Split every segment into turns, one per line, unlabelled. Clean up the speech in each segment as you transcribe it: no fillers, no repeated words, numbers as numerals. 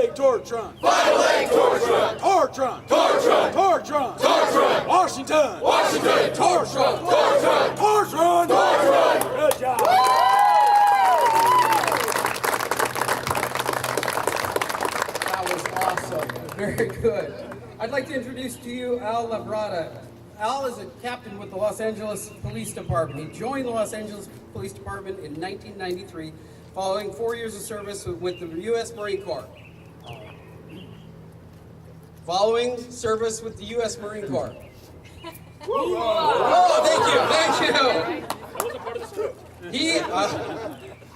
leg torch run.
Final leg torch run.
Torch run.
Torch run.
Torch run.
Torch run.
Washington.
Washington.
Torch run.
Torch run.
Torch run.
Torch run.
Good job.
That was awesome. Very good. I'd like to introduce to you Al Labrada. Al is a captain with the Los Angeles Police Department. He joined the Los Angeles Police Department in 1993, following 4 years of service with the U.S. Marine Corps. Following service with the U.S. Marine Corps. Oh, thank you.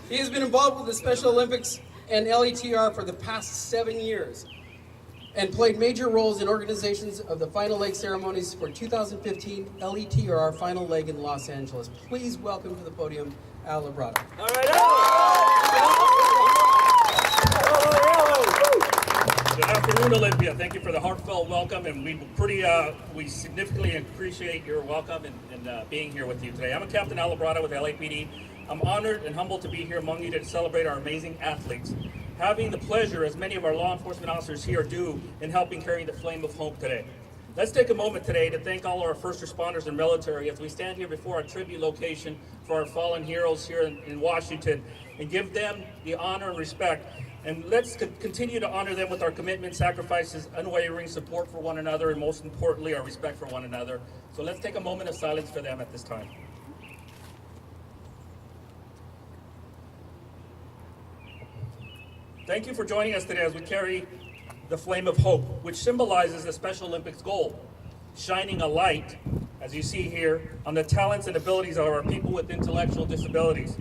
He has been involved with the Special Olympics and LETR for the past 7 years, and played major roles in organizations of the final leg ceremonies for 2015 LETR final leg in Los Angeles. Please welcome to the podium Al Labrada.
All right,
Good afternoon, Olympia. Thank you for the heartfelt welcome, and we significantly appreciate your welcome and being here with you today. I'm Captain Al Labrada with LAPD. I'm honored and humbled to be here among you to celebrate our amazing athletes, having the pleasure, as many of our law enforcement officers here do, in helping carry the flame of hope today. Let's take a moment today to thank all our first responders and military as we stand here before our tribute location for our fallen heroes here in Washington, and give them the honor and respect. And let's continue to honor them with our commitment, sacrifices, unwavering support for one another, and most importantly, our respect for one another. So let's take a moment of silence for them at this time. Thank you for joining us today as we carry the flame of hope, which symbolizes the Special Olympics goal, shining a light, as you see here, on the talents and abilities of our people with intellectual disabilities.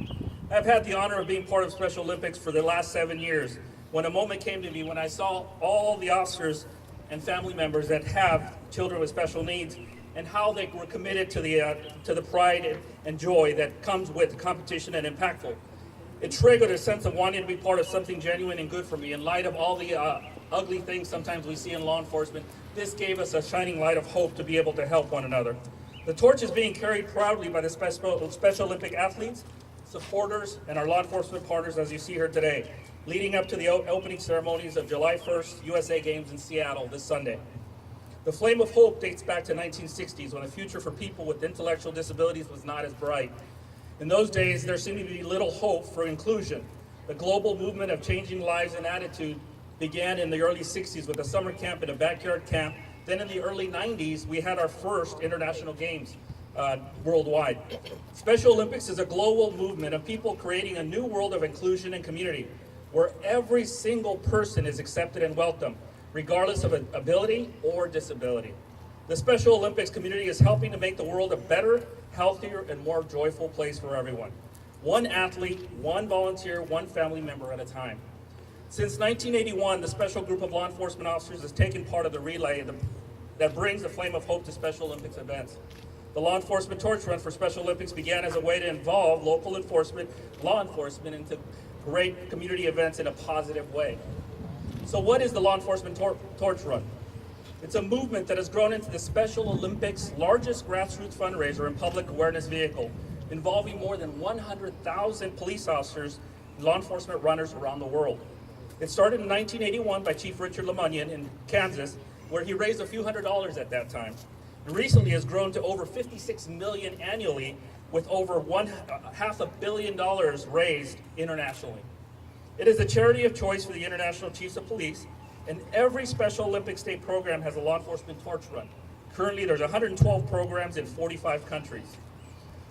I've had the honor of being part of Special Olympics for the last 7 years, when a moment came to me when I saw all the officers and family members that have children with special needs, and how they were committed to the pride and joy that comes with competition and impactful. It triggered a sense of wanting to be part of something genuine and good for me. In light of all the ugly things sometimes we see in law enforcement, this gave us a shining light of hope to be able to help one another. The torch is being carried proudly by the Special Olympic athletes, supporters, and our law enforcement partners, as you see here today, leading up to the opening ceremonies of July 1st USA Games in Seattle this Sunday. The flame of hope dates back to 1960s, when the future for people with intellectual disabilities was not as bright. In those days, there seemed to be little hope for inclusion. The global movement of changing lives and attitude began in the early 60s with a summer camp and a backyard camp. Then in the early 90s, we had our first international games worldwide. Special Olympics is a global movement of people creating a new world of inclusion and community, where every single person is accepted and welcome, regardless of ability or disability. The Special Olympics community is helping to make the world a better, healthier, and more joyful place for everyone. One athlete, one volunteer, one family member at a time. Since 1981, the special group of law enforcement officers has taken part of the relay that brings the flame of hope to Special Olympics events. The Law Enforcement Torch Run for Special Olympics began as a way to involve local law enforcement into great community events in a positive way. So what is the Law Enforcement Torch Run? It's a movement that has grown into the Special Olympics' largest grassroots fundraiser and public awareness vehicle, involving more than 100,000 police officers and law enforcement runners around the world. It started in 1981 by Chief Richard Lemunion in Kansas, where he raised a few $100s at that time. And recently has grown to over $56 million annually, with over $500 million raised internationally. It is a charity of choice for the International Chiefs of Police, and every Special Olympics Day program has a law enforcement torch run. Currently, there's 112 programs in 45 countries.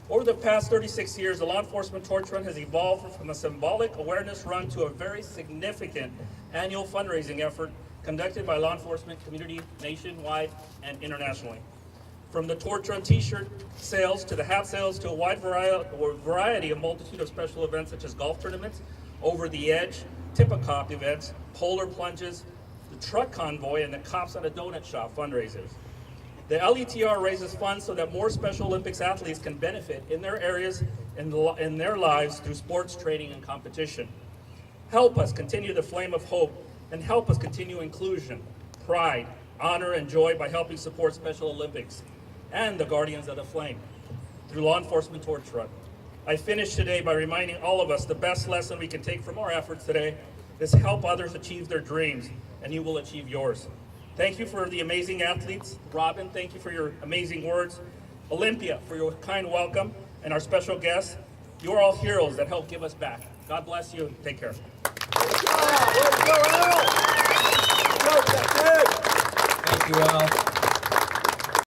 Over the past 36 years, the law enforcement torch run has evolved from a symbolic awareness run to a very significant annual fundraising effort conducted by law enforcement community nationwide and internationally. From the torch run t-shirt sales to the hat sales to a wide variety of multitude of special events such as golf tournaments, over the edge, tip-a-cop events, polar plunges, the truck convoy, and the Cops on a Donut Shop fundraisers. The LETR raises funds so that more Special Olympics athletes can benefit in their areas and in their lives through sports, training, and competition. Help us continue the flame of hope, and help us continue inclusion, pride, honor, and joy by helping support Special Olympics and the Guardians of the Flame through Law Enforcement Torch Run. I finish today by reminding all of us the best lesson we can take from our efforts today is help others achieve their dreams, and you will achieve yours. Thank you for the amazing athletes. Robin, thank you for your amazing words. Olympia, for your kind welcome, and our special guests. You are all heroes that help give us back. God bless you, and take care.
Let's go,